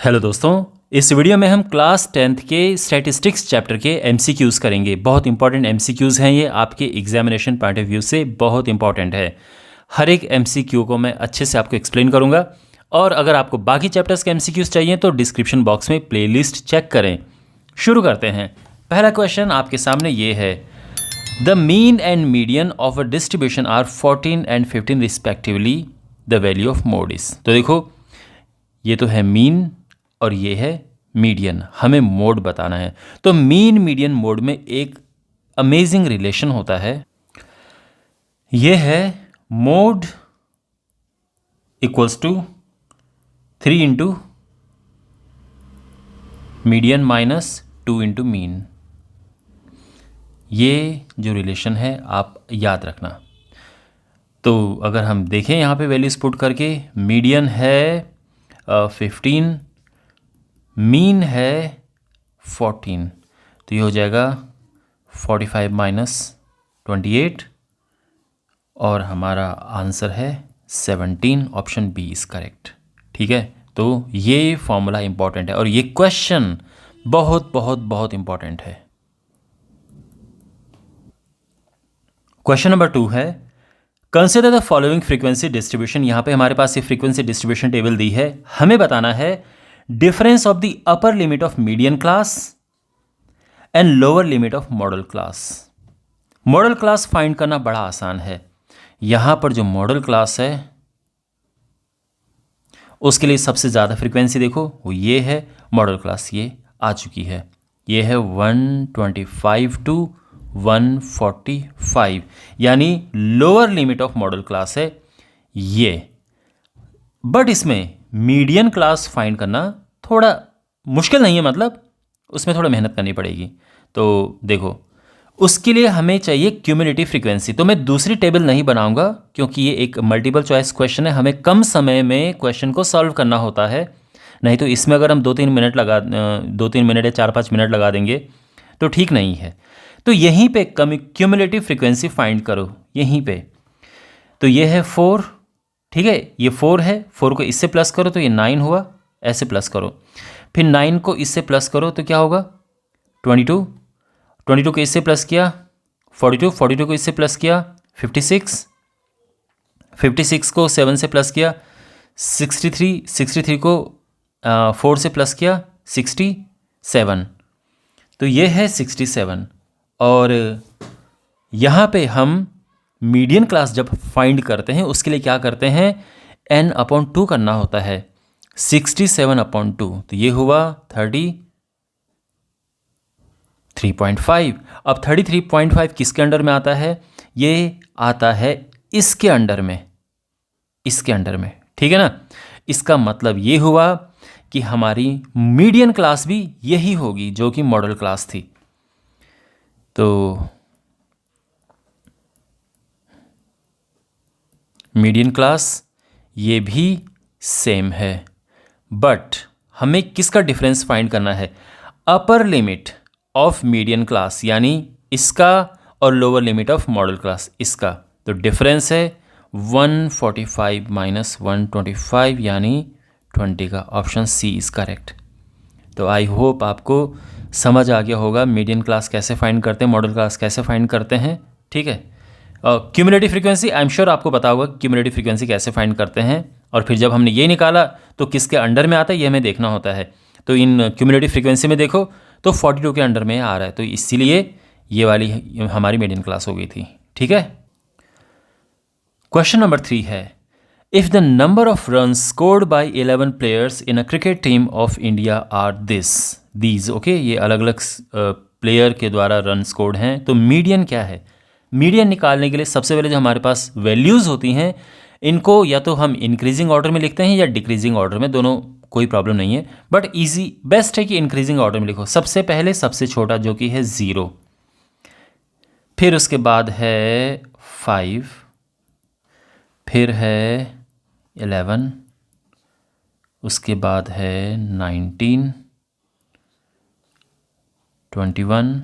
Hello दोस्तों, इस video में हम क्लास 10th के स्टैटिस्टिक्स चैप्टर के एमसीक्यूज़ करेंगे। बहुत इंपॉर्टेंट एमसीक्यूज़ हैं, ये आपके एग्जामिनेशन पॉइंट ऑफ व्यू से बहुत इंपॉर्टेंट है। हर एक एमसीक्यू को मैं अच्छे से आपको एक्सप्लेन करूंगा। और अगर आपको बाकी चैप्टर्स के एमसीक्यूज़ चाहिए तो डिस्क्रिप्शन बॉक्स में प्लेलिस्ट चेक करें। शुरू करते हैं। पहला क्वेश्चन आपके सामने ये है, the mean and median of a distribution are 14 and 15 respectively, the value of mode is. तो देखो, ये तो है मीन और ये है मीडियन, हमें मोड बताना है। तो मीन मीडियन मोड में एक अमेजिंग रिलेशन होता है, ये है mode equals to 3 into median minus 2 into mean. ये जो रिलेशन है आप याद रखना। तो अगर हम देखें यहाँ पे वैल्यूज पुट करके, मीडियन है 15, मीन है 14, तो ये हो जाएगा 45 माइनस 28 और हमारा आंसर है 17। Option B is correct. ठीक है, तो ये फॉर्मूला इंपॉर्टेंट है और ये क्वेश्चन बहुत बहुत बहुत इंपॉर्टेंट है। क्वेश्चन नंबर 2 है, consider the following frequency distribution. यहाँ पे हमारे पास ये फ्रीक्वेंसी डिस्ट्रीब्यूशन टेबल दी है, हमें बताना है difference of the upper limit of median class and lower limit of model class. Model class find करना बड़ा आसान है। यहां पर जो मॉडल क्लास है उसके लिए सबसे ज़्यादा फ्रीक्वेंसी देखो, वो ये है। मॉडल क्लास ये आ चुकी है, ये है 125 टू 145, यानी lower limit of model class है ये। बट इसमें मीडियन क्लास फाइंड करना थोड़ा मुश्किल नहीं है, मतलब उसमें थोड़ा मेहनत करनी पड़ेगी। तो देखो, उसके लिए हमें चाहिए क्यूमुलेटिव फ्रीक्वेंसी। तो मैं दूसरी टेबल नहीं बनाऊंगा क्योंकि ये एक मल्टीपल चॉइस क्वेश्चन है, हमें कम समय में क्वेश्चन को सॉल्व करना होता है। नहीं तो इसमें अगर हम 2-3 मिनट या 4-5 मिनट लगा देंगे तो ठीक नहीं है। तो यहीं पे क्यूमुलेटिव फ्रीक्वेंसी फाइंड करो, यहीं पे। तो ये है 4, ठीक है, ये 4 है। 4 को इससे प्लस करो तो ये 9 हुआ, ऐसे प्लस करो। फिर 9 को इससे प्लस करो तो क्या होगा, 22। 22 को इससे प्लस किया 42, 42 को इससे प्लस किया 56, 56 को 7 से प्लस किया 63, 63 को 4 से प्लस किया 67। तो ये है 67। और यहाँ पे हम मीडियन क्लास जब फाइंड करते हैं उसके लिए क्या करते हैं, n/2 करना होता है। 67/2, तो ये हुआ 33.5। अब 33.5 किसके अंडर में आता है, ये आता है इसके अंडर में, इसके अंडर में, ठीक है ना। इसका मतलब ये हुआ कि हमारी मीडियन क्लास भी यही होगी जो कि मॉडल क्लास थी। तो मीडियन क्लास ये भी सेम है, बट हमें किसका डिफरेंस फाइंड करना है, upper limit of median class यानी इसका और lower limit of model class इसका। तो डिफरेंस है 145 माइनस 125 यानी 20 का। Option C is correct. तो आई होप आपको समझ आ गया होगा मीडियन क्लास कैसे फाइंड करते हैं, मॉडल क्लास कैसे फाइंड करते हैं। ठीक है, cumulative frequency I am sure आपको पता होगा क्यूमुलेटिव फ्रीक्वेंसी कैसे फाइंड करते हैं। और फिर जब हमने ये निकाला तो किसके अंडर में आता है ये हमें देखना होता है। तो इन क्यूमुलेटिव फ्रीक्वेंसी में देखो तो 42 के अंडर में आ रहा है, तो इसीलिए ये वाली हमारी मीडियन क्लास हो गई थी। ठीक है, क्वेश्चन नंबर 3 है, if the number of run scored by 11 players in a cricket team of India are these. Okay, ये अलग अलग प्लेयर के द्वारा रन स्कोर्ड हैं। तो मीडियन क्या है, मीडियन निकालने के लिए सबसे पहले जो हमारे पास वैल्यूज़ होती हैं इनको या तो हम इंक्रीजिंग ऑर्डर में लिखते हैं या डिक्रीजिंग ऑर्डर में, दोनों कोई प्रॉब्लम नहीं है, बट इजी बेस्ट है कि इंक्रीजिंग ऑर्डर में लिखो। सबसे पहले सबसे छोटा जो कि है 0, फिर उसके बाद है 5, फिर है 11, उसके बाद है 19, 21,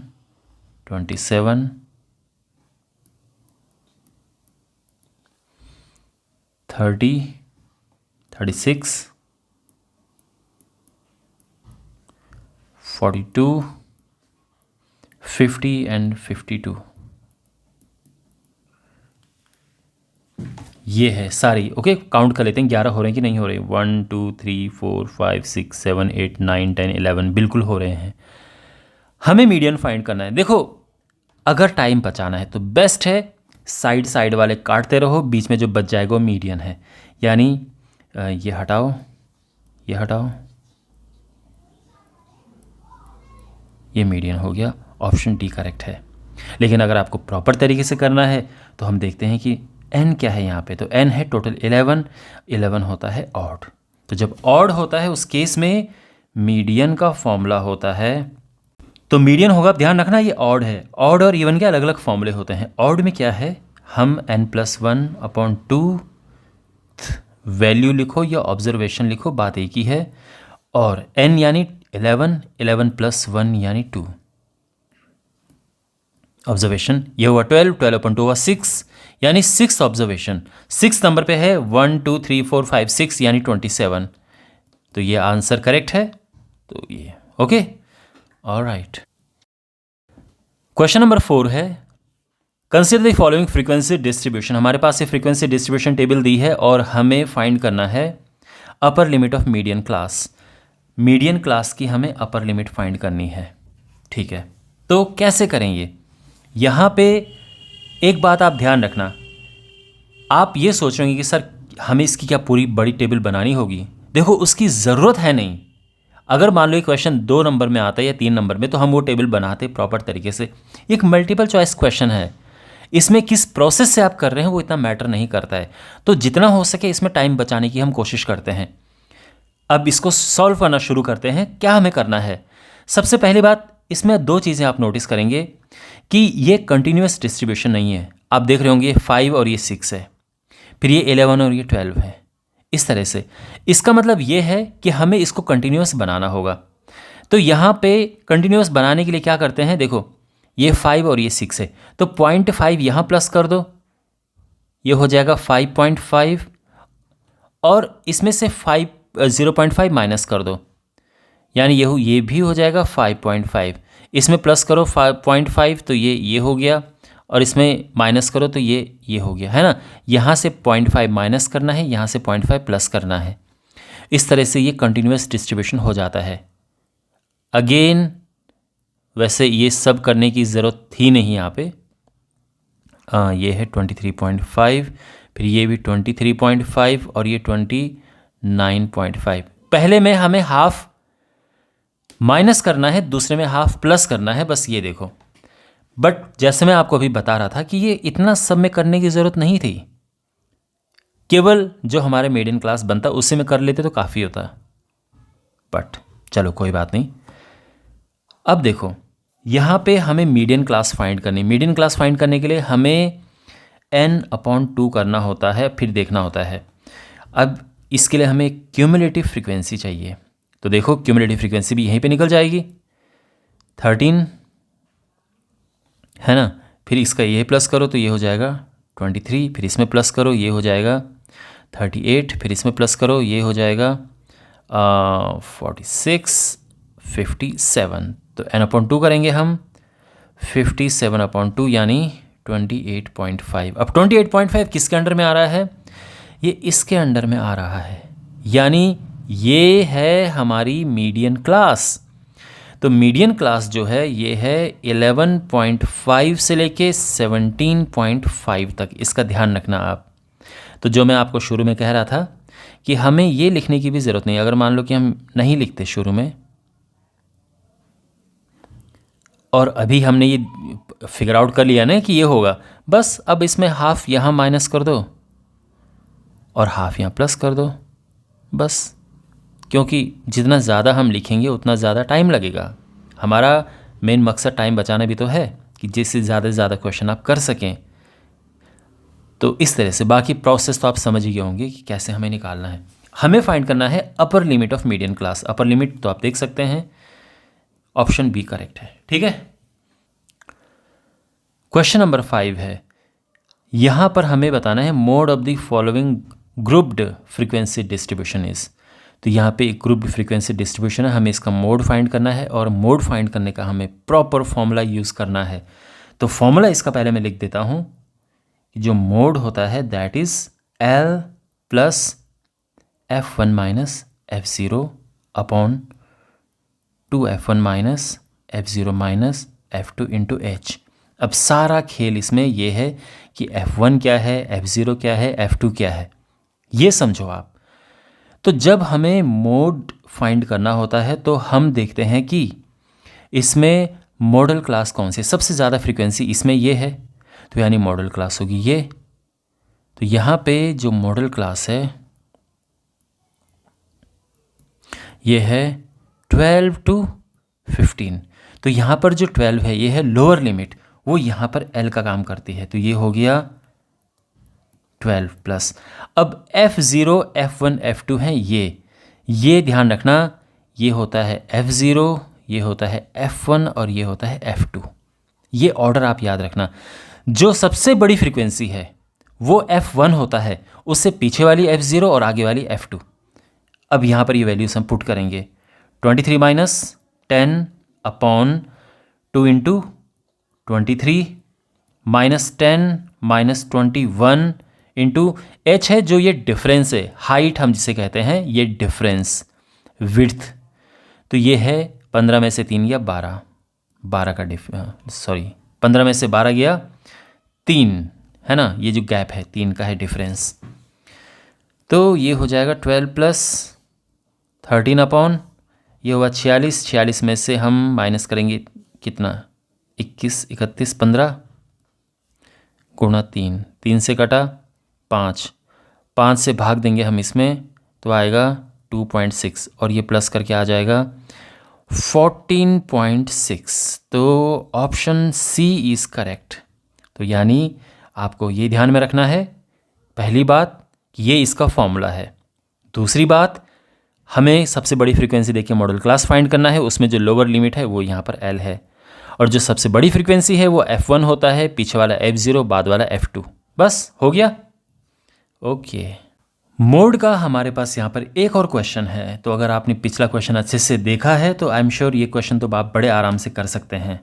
27, 30, 36, 42, 50 एंड 52, ये है सारी। ओके, काउंट कर लेते हैं 11 हो रहे हैं कि नहीं हो रहे। 1 2 3 4 5 6 7 8 9 10 11 बिल्कुल हो रहे हैं। हमें मीडियन फाइंड करना है। देखो, अगर टाइम बचाना है तो बेस्ट है साइड साइड वाले काटते रहो, बीच में जो बच जाएगा वो मीडियन है। यानी ये हटाओ, ये हटाओ, ये मीडियन हो गया। ऑप्शन डी करेक्ट है। लेकिन अगर आपको प्रॉपर तरीके से करना है तो हम देखते हैं कि n क्या है यहाँ पे। तो n है टोटल 11, 11 होता है ऑड। तो जब ऑड होता है उस केस में मीडियन का फॉर्मूला होता है, तो मीडियन होगा, ध्यान रखना ये ऑड है। ऑड और इवन के अलग अलग फॉर्मूले होते हैं। ऑड में क्या है, हम n+1/2 वैल्यू लिखो या ऑब्जर्वेशन लिखो, बात एक ही है। और n यानी 11, 11 + 1 यानी 2, ऑब्जर्वेशन ये हुआ 12, 12/2 हुआ 6 यानी 6 ऑब्जर्वेशन। 6 नंबर पे है 1 2 3 4 5 6 यानी 27। तो ये आंसर करेक्ट है। तो ये ओके, ऑलराइट। क्वेश्चन नंबर 4 है, consider the following frequency distribution. हमारे पास ये फ्रीक्वेंसी डिस्ट्रीब्यूशन टेबल दी है और हमें फाइंड करना है upper limit of median class. Median class की हमें अपर लिमिट फाइंड करनी है। ठीक है, तो कैसे करेंगे? यहाँ पे एक बात आप ध्यान रखना, आप ये सोच रहे होंगे कि सर हमें इसकी क्या पूरी बड़ी टेबल बनानी होगी। देखो, उसकी ज़रूरत है नहीं। अगर मान लो ये क्वेश्चन 2 नंबर में आता है या 3 नंबर में, तो हम वो टेबल बनाते प्रॉपर तरीके से। एक मल्टीपल चॉइस क्वेश्चन है, इसमें किस प्रोसेस से आप कर रहे हैं वो इतना मैटर नहीं करता है। तो जितना हो सके इसमें टाइम बचाने की हम कोशिश करते हैं। अब इसको सॉल्व करना शुरू करते हैं। क्या हमें करना है? सबसे पहली बात, इसमें 2 चीज़ें आप नोटिस करेंगे कि ये कंटिन्यूस डिस्ट्रीब्यूशन नहीं है। आप देख रहे होंगे 5 और ये 6 है, फिर ये 11 और ये 12 है, इस तरह से। इसका मतलब ये है कि हमें इसको कंटिन्यूस बनाना होगा। तो यहाँ पे कंटिन्यूस बनाने के लिए क्या करते हैं, देखो ये 5 और ये 6 है, तो 0.5 यहाँ प्लस कर दो, ये हो जाएगा 5.5, और इसमें से 0.5 माइनस कर दो, यानी ये भी हो जाएगा 5.5। इसमें प्लस करो 5.5 तो ये हो गया, और इसमें माइनस करो तो ये हो गया, है ना। यहाँ से 0.5 माइनस करना है, यहाँ से 0.5 प्लस करना है। इस तरह से ये कंटिन्यूस डिस्ट्रीब्यूशन हो जाता है। अगेन वैसे ये सब करने की ज़रूरत थी नहीं यहाँ पे। ये है 23.5, फिर ये भी 23.5 और ये 29.5। पहले में हमें हाफ माइनस करना है, दूसरे में हाफ प्लस करना है, बस ये देखो। बट जैसे मैं आपको अभी बता रहा था कि ये इतना सब में करने की ज़रूरत नहीं थी। केवल जो हमारे मीडियन क्लास बनता उसी में कर लेते तो काफ़ी होता। बट चलो कोई बात नहीं। अब देखो, यहाँ पे हमें मीडियन क्लास फाइंड करनी। मीडियन क्लास फाइंड करने के लिए हमें n/2 करना होता है, फिर देखना होता है। अब इसके लिए हमें क्यूमुलेटिव फ्रीक्वेंसी चाहिए। तो देखो, क्यूमुलेटिव फ्रीक्वेंसी भी यहीं पे निकल जाएगी, 13 है ना। फिर इसका ये प्लस करो तो ये हो जाएगा 23, फिर इसमें प्लस करो ये हो जाएगा 38, फिर इसमें प्लस करो ये हो जाएगा 46, 57। तो n/2 करेंगे हम, 57/2 यानी 28.5। अब 28.5 किसके अंडर में आ रहा है? ये इसके अंडर में आ रहा है, यानी ये है हमारी मीडियन क्लास। तो मीडियन क्लास जो है ये है 11.5 से लेके 17.5 तक। इसका ध्यान रखना आप। तो जो मैं आपको शुरू में कह रहा था कि हमें ये लिखने की भी ज़रूरत नहीं। अगर मान लो कि हम नहीं लिखते शुरू में, और अभी हमने ये फिगर आउट कर लिया ना कि ये होगा, बस अब इसमें हाफ यहाँ माइनस कर दो और हाफ यहाँ प्लस कर दो, बस। क्योंकि जितना ज़्यादा हम लिखेंगे उतना ज़्यादा टाइम लगेगा। हमारा मेन मकसद टाइम बचाना भी तो है कि जिससे ज़्यादा से ज़्यादा क्वेश्चन आप कर सकें। तो इस तरह से बाकी प्रोसेस तो आप समझ ही गए होंगे कि कैसे हमें निकालना है। हमें फाइंड करना है upper limit of median class. Upper limit तो आप देख सकते हैं, ऑप्शन बी करेक्ट है। ठीक है, क्वेश्चन नंबर 5 है। यहाँ पर हमें बताना है mode of the following grouped frequency distribution is. तो यहाँ पे एक ग्रुप फ्रीक्वेंसी डिस्ट्रीब्यूशन है, हमें इसका मोड फाइंड करना है और मोड फाइंड करने का हमें प्रॉपर फॉर्मूला यूज़ करना है। तो फॉर्मूला इसका पहले मैं लिख देता हूँ। जो मोड होता है that is L plus F1 minus F0 upon 2F1 minus F0 minus F2 into H। अब सारा खेल इसमें यह है कि F1 क्या है, F0 क्या है, F2 क्या है, ये समझो आप। तो जब हमें मोड फाइंड करना होता है तो हम देखते हैं कि इसमें मॉडल क्लास कौन सी, सबसे ज़्यादा फ्रीक्वेंसी इसमें ये है, तो यानी मॉडल क्लास होगी ये। तो यहाँ पे जो मॉडल क्लास है ये है 12 to 15। तो यहाँ पर जो 12 है ये है लोअर लिमिट, वो यहाँ पर L का काम करती है, तो ये हो गया 12 प्लस। अब F0, F1, F2 हैं ये ध्यान रखना, ये होता है F0, ये होता है F1 और ये होता है F2। ये ऑर्डर आप याद रखना। जो सबसे बड़ी फ्रीक्वेंसी है वो F1 होता है, उससे पीछे वाली F0 और आगे वाली F2। अब यहाँ पर ये वैल्यूज हम पुट करेंगे, 23 minus 10 upon 2 into 23 minus 10 minus 21 into H है जो ये डिफरेंस है, हाइट हम जिसे कहते हैं, ये डिफरेंस विड्थ। तो ये है 15 में से 3 गया 12 का 15 में से 12 गया 3, है ना, ये जो गैप है 3 का है डिफरेंस। तो ये हो जाएगा 12 प्लस 13 अपॉन, ये हुआ 46 में से हम माइनस करेंगे कितना, 21, 31, 15 गुणा 3 से कटा 5 से भाग देंगे हम इसमें तो आएगा 2.6 और ये प्लस करके आ जाएगा 14.6। तो ऑप्शन सी इज़ करेक्ट। तो यानी आपको ये ध्यान में रखना है, पहली बात कि ये इसका फॉर्मूला है, दूसरी बात हमें सबसे बड़ी फ्रीक्वेंसी देखिए मॉडल क्लास फाइंड करना है, उसमें जो लोअर लिमिट है वो यहाँ पर L है, और जो सबसे बड़ी फ्रीक्वेंसी है वो F1 होता है, पीछे वाला F0, बाद वाला F2। बस हो गया। ओके, मोड का हमारे पास यहाँ पर एक और क्वेश्चन है। तो अगर आपने पिछला क्वेश्चन अच्छे से देखा है तो आई एम श्योर ये क्वेश्चन तो आप बड़े आराम से कर सकते हैं।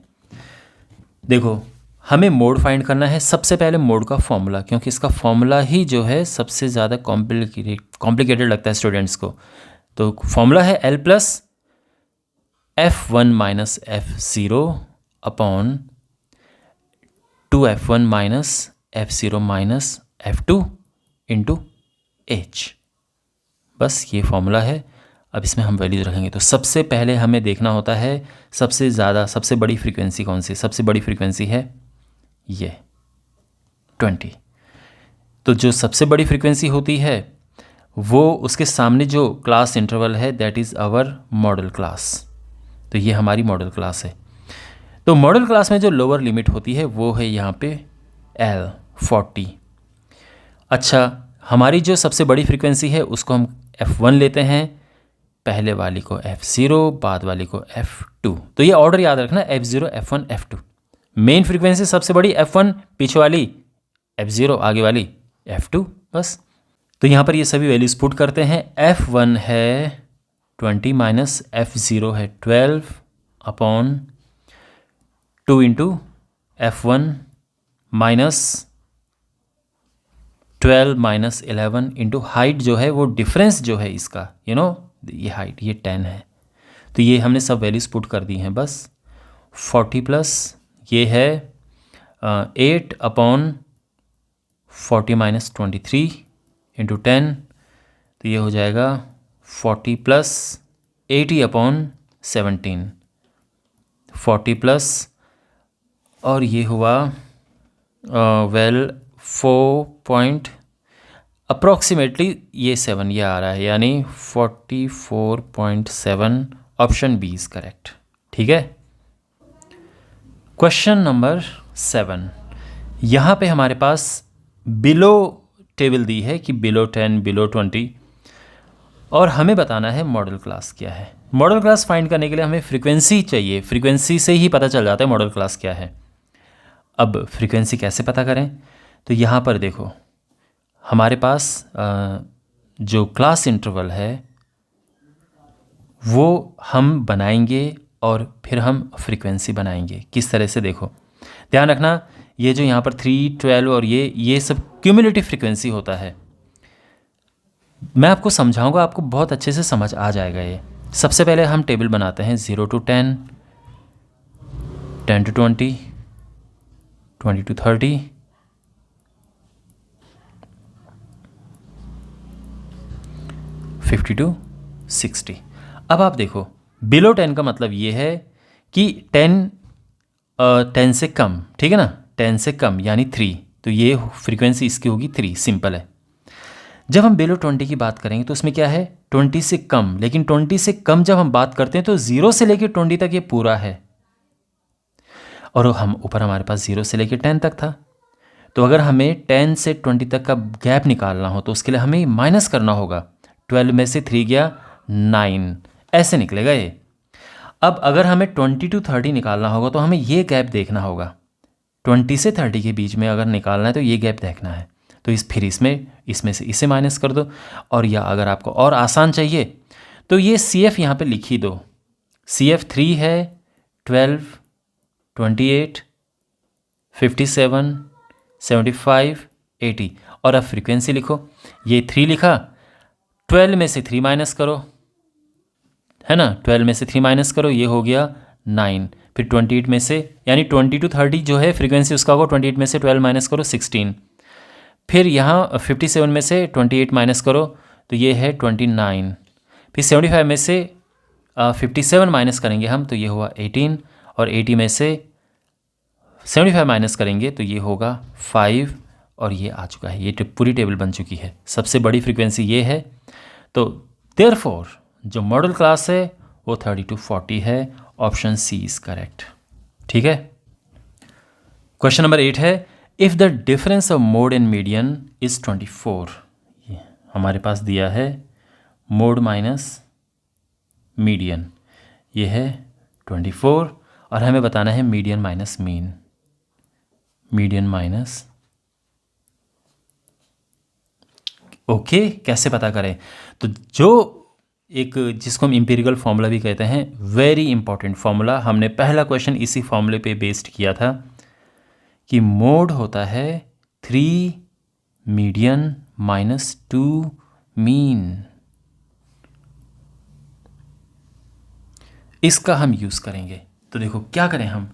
देखो, हमें मोड फाइंड करना है, सबसे पहले मोड का फॉर्मूला, क्योंकि इसका फॉर्मूला ही जो है सबसे ज़्यादा कॉम्प्लिकेटेड लगता है स्टूडेंट्स को। तो फॉर्मूला है L plus F1 minus F0 upon 2F1 minus F0 minus F2 into H। बस ये फॉर्मूला है। अब इसमें हम वैल्यूज रखेंगे। तो सबसे पहले हमें देखना होता है सबसे बड़ी फ्रीक्वेंसी कौन सी। सबसे बड़ी फ्रीक्वेंसी है ये 20। तो जो सबसे बड़ी फ्रीक्वेंसी होती है वो उसके सामने जो क्लास इंटरवल है that is our modal class. तो ये हमारी मॉडल क्लास है। तो मॉडल क्लास में जो लोअर लिमिट होती है वो है यहाँ पे L 40। अच्छा, हमारी जो सबसे बड़ी फ्रीक्वेंसी है उसको हम F1 लेते हैं, पहले वाली को F0, बाद वाली को F2। तो ये ऑर्डर याद रखना, F0, F1, F2। Main frequency सबसे बड़ी F1, पीछे वाली F0, आगे वाली F2। बस। तो यहाँ पर ये सभी वैल्यूज पुट करते हैं। F1 है 20 माइनस F0 है 12 upon 2 into F1 minus 12 minus 11 into height जो है वो डिफरेंस जो है इसका ये हाइट ये 10 है। तो ये हमने सब वैल्यूज पुट कर दी हैं। बस 40 प्लस ये है 8 अपॉन 40 माइनस 23 इंटू 10। तो ये हो जाएगा 40 प्लस 80 अपॉन 17, 40 प्लस और ये हुआ 4 अप्रॉक्सीमेटली ये 7 ये आ रहा है, यानी 44.7। Option B is correct. ठीक है। क्वेश्चन नंबर 7, यहाँ पे हमारे पास बिलो टेबल दी है कि बिलो 10, बिलो 20, और हमें बताना है मॉडल क्लास क्या है। मॉडल क्लास फाइंड करने के लिए हमें फ्रीक्वेंसी चाहिए, फ्रीक्वेंसी से ही पता चल जाता है मॉडल क्लास क्या है। अब फ्रीक्वेंसी कैसे पता करें, तो यहाँ पर देखो हमारे पास जो क्लास इंटरवल है वो हम बनाएंगे और फिर हम फ्रीक्वेंसी बनाएंगे। किस तरह से, देखो ध्यान रखना, ये जो यहाँ पर 3, 12 और ये सब क्यूमुलेटिव फ्रीक्वेंसी होता है। मैं आपको समझाऊंगा, आपको बहुत अच्छे से समझ आ जाएगा ये। सबसे पहले हम टेबल बनाते हैं 0 to 10, 10 to 20, 20 to 30, 50 to 60। अब आप देखो, बिलो 10 का मतलब ये है कि 10 से कम, ठीक है ना, 10 से कम यानी 3, तो ये फ्रीक्वेंसी इसकी होगी 3, सिंपल है। जब हम बिलो 20 की बात करेंगे तो उसमें क्या है, 20 से कम, लेकिन 20 से कम जब हम बात करते हैं तो 0 से लेकर 20 तक ये पूरा है, और हम ऊपर हमारे पास 0 से लेकर 10 तक था। तो अगर हमें 10 से 20 तक का गैप निकालना हो तो उसके लिए हमें माइनस करना होगा। 12 में से 3 गया 9, ऐसे निकलेगा ये। अब अगर हमें 20 to 30 निकालना होगा तो हमें ये गैप देखना होगा। 20 से 30 के बीच में अगर निकालना है तो ये गैप देखना है। तो फिर इसमें से इसे माइनस कर दो, और या अगर आपको और आसान चाहिए तो ये CF यहाँ पे लिख ही दो। CF 3 है, 12, 28, 57, 75, 80, और अब फ्रीक्वेंसी लिखो। ये 3 लिखा, 12 में से 3 माइनस करो, है ना, 12 में से 3 माइनस करो, ये हो गया 9। फिर 28 में से, यानी 20 to 30 जो है फ्रीक्वेंसी उसका होगा, 28 में से 12 माइनस करो 16। फिर यहाँ 57 में से 28 माइनस करो तो ये है 29। फिर 75 में से 57 माइनस करेंगे हम तो ये हुआ 18, और 80 में से 75 माइनस करेंगे तो ये होगा 5, और ये आ चुका है, ये पूरी टेबल बन चुकी है। सबसे बड़ी फ्रीक्वेंसी ये है। तो देयरफॉर जो मॉडल क्लास है वो 30 to 40 है। Option C is correct. ठीक है। क्वेश्चन नंबर 8 है, if the difference of mode and median is 24। हमारे पास दिया है मोड माइनस मीडियन, ये है 24, और हमें बताना है median minus mean. Median minus, okay, कैसे पता करें? तो जो एक जिसको हम एम्पिरिकल फार्मूला भी कहते हैं, वेरी इंपॉर्टेंट फार्मूला, हमने पहला क्वेश्चन इसी फार्मूले पे बेस्ड किया था कि मोड होता है 3 मीडियन माइनस 2 मीन। इसका हम यूज़ करेंगे। तो देखो क्या करें हम,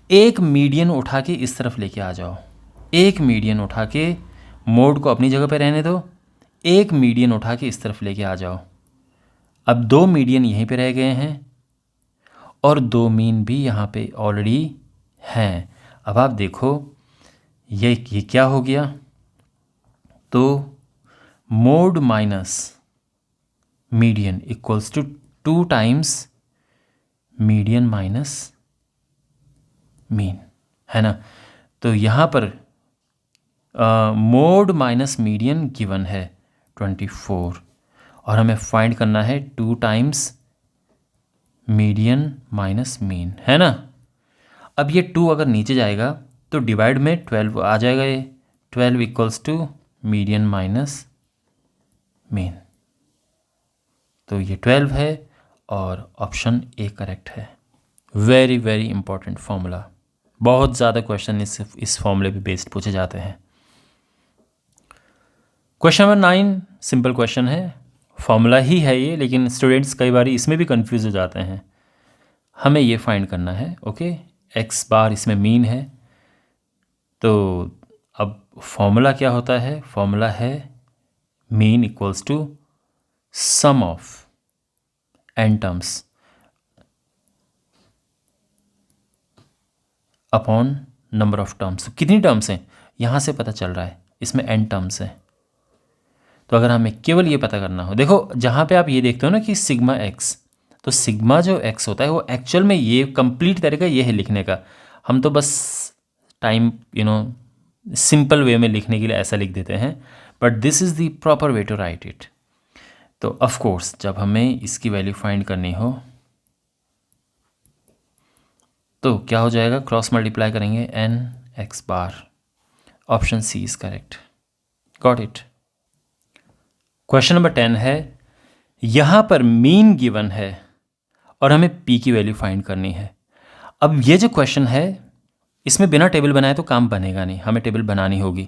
एक मीडियन उठा के इस तरफ लेके आ जाओ, एक मीडियन उठा के, मोड को अपनी जगह पे रहने दो, एक मीडियन उठा के इस तरफ लेके आ जाओ। अब 2 मीडियन यहीं पे रह गए हैं और 2 मीन भी यहाँ पे ऑलरेडी हैं। अब आप देखो ये क्या हो गया, तो mode minus median equals to 2 times median minus mean, है ना। तो यहाँ पर मोड माइनस मीडियन गिवन है 24, और हमें फाइंड करना है 2 टाइम्स मीडियन माइनस मीन, है ना। अब ये 2 अगर नीचे जाएगा तो डिवाइड में 12 आ जाएगा, ये 12 equals to median minus mean. तो ये 12 है और ऑप्शन ए करेक्ट है। वेरी वेरी इंपॉर्टेंट फॉर्मूला, बहुत ज़्यादा क्वेश्चन इस फॉर्मूले पे बेस्ड पूछे जाते हैं। क्वेश्चन नंबर 9 सिंपल क्वेश्चन है, फॉर्मूला ही है ये, लेकिन स्टूडेंट्स कई बार इसमें भी कंफ्यूज हो जाते हैं। हमें ये फाइंड करना है, ओके, एक्स बार इसमें मीन है। तो अब फॉर्मूला क्या होता है, फॉर्मूला है mean equals to sum of n terms upon number of terms. कितनी टर्म्स हैं यहाँ से पता चल रहा है, इसमें n टर्म्स हैं। तो अगर हमें केवल ये पता करना हो, देखो जहाँ पे आप ये देखते हो ना कि सिग्मा एक्स, तो सिग्मा जो एक्स होता है वो एक्चुअल में ये कंप्लीट तरीका ये है लिखने का। हम तो बस टाइम सिंपल वे में लिखने के लिए ऐसा लिख देते हैं, but this is the proper way to write it. तो ऑफ कोर्स जब हमें इसकी वैल्यू फाइंड करनी हो तो क्या हो जाएगा, क्रॉस मल्टीप्लाई करेंगे n x बार। Option C is correct. Got it. Question number 10 है, यहाँ पर मीन गिवन है और हमें पी की वैल्यू फाइंड करनी है। अब ये जो क्वेश्चन है इसमें बिना टेबल बनाए तो काम बनेगा नहीं, हमें टेबल बनानी होगी।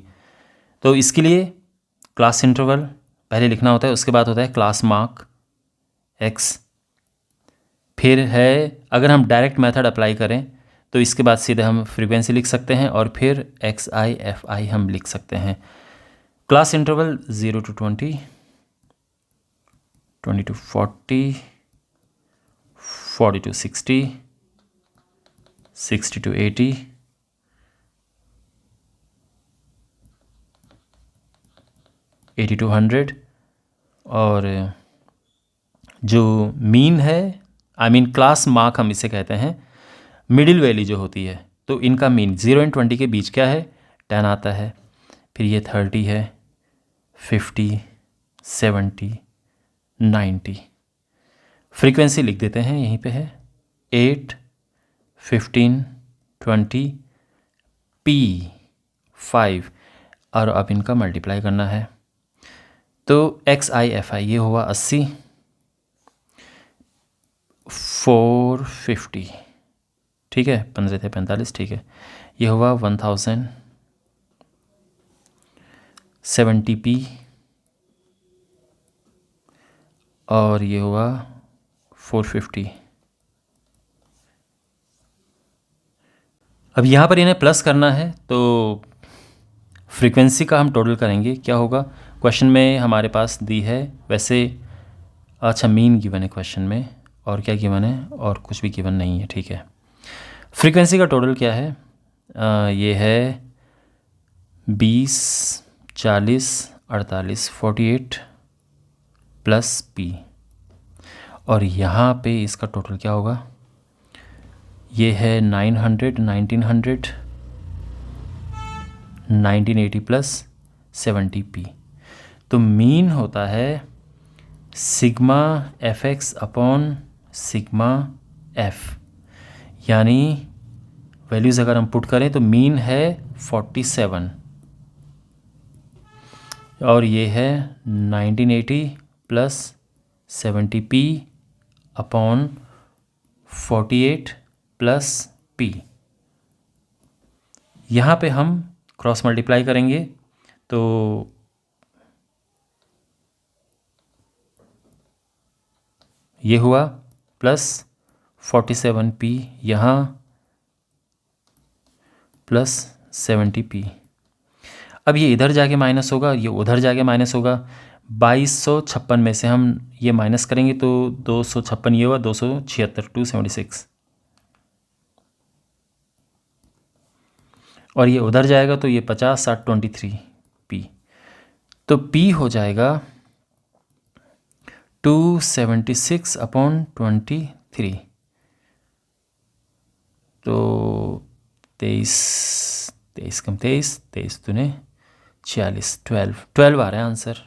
तो इसके लिए क्लास इंटरवल पहले लिखना होता है, उसके बाद होता है क्लास मार्क एक्स, फिर है अगर हम डायरेक्ट मेथड अप्लाई करें तो इसके बाद सीधे हम फ्रीक्वेंसी लिख सकते हैं और फिर एक्स आई एफ आई हम लिख सकते हैं। Class interval 0 to 20, 20 to 40, 40 to 60, 60 to 80, 80 to 100, और जो मीन है आई मीन क्लास मार्क हम इसे कहते हैं, मिडिल वैल्यू जो होती है, तो इनका मीन 0 and 20 के बीच क्या है 10 आता है, फिर ये 30 है, 50, 70, 90। फ्रीक्वेंसी लिख देते हैं, यहीं पे है 8, 15, 20, P 5, और अब इनका मल्टीप्लाई करना है। तो एक्स आई एफ आई ये हुआ 80, 450, ठीक है, 15 थे 45, ठीक है, ये हुआ 1000, 70p, और ये हुआ 450। अब यहाँ पर इन्हें प्लस करना है तो फ्रीक्वेंसी का हम टोटल करेंगे, क्या होगा क्वेश्चन में हमारे पास दी है वैसे, अच्छा मीन गिवन है क्वेश्चन में, और क्या गिवन है, और कुछ भी गिवन नहीं है, ठीक है। फ्रीक्वेंसी का टोटल क्या है, ये है 20, 40, 48, 48 प्लस P, और यहाँ पे इसका टोटल क्या होगा, ये है 900, 1900, 1980 प्लस 70p। तो मीन होता है sigma F x upon sigma F, यानी वैल्यूज़ अगर हम पुट करें तो मीन है 47 और ये है 1980 plus 70p upon 48 plus p। यहाँ पे हम क्रॉस मल्टीप्लाई करेंगे तो ये हुआ प्लस 47p यहाँ प्लस 70p। अब ये इधर जाके माइनस होगा, ये उधर जाके माइनस होगा। 2256 में से हम ये माइनस करेंगे तो 256 ये हुआ 276, 276, और ये उधर जाएगा तो ये 50, 60, 23p, तो p हो जाएगा 276 अपॉन 23, तो 23 कम 23 दूने 46, 12 आ रहा है answer.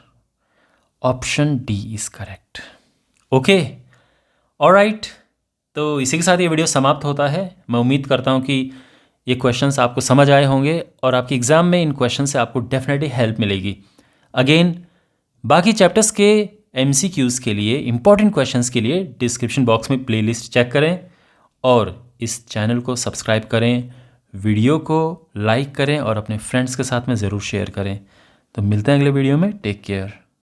Option D is correct. Okay, alright, तो इसी के साथ ये वीडियो समाप्त होता है। मैं उम्मीद करता हूँ कि ये क्वेश्चंस आपको समझ आए होंगे और आपके एग्ज़ाम में इन क्वेश्चन से आपको डेफिनेटली हेल्प मिलेगी। अगेन बाकी चैप्टर्स के MCQs के लिए, इंपॉर्टेंट क्वेश्चंस के लिए डिस्क्रिप्शन बॉक्स में प्लेलिस्ट चेक करें और इस चैनल को सब्सक्राइब करें, वीडियो को लाइक करें और अपने फ्रेंड्स के साथ में ज़रूर शेयर करें। तो मिलते हैं अगले वीडियो में। Take care.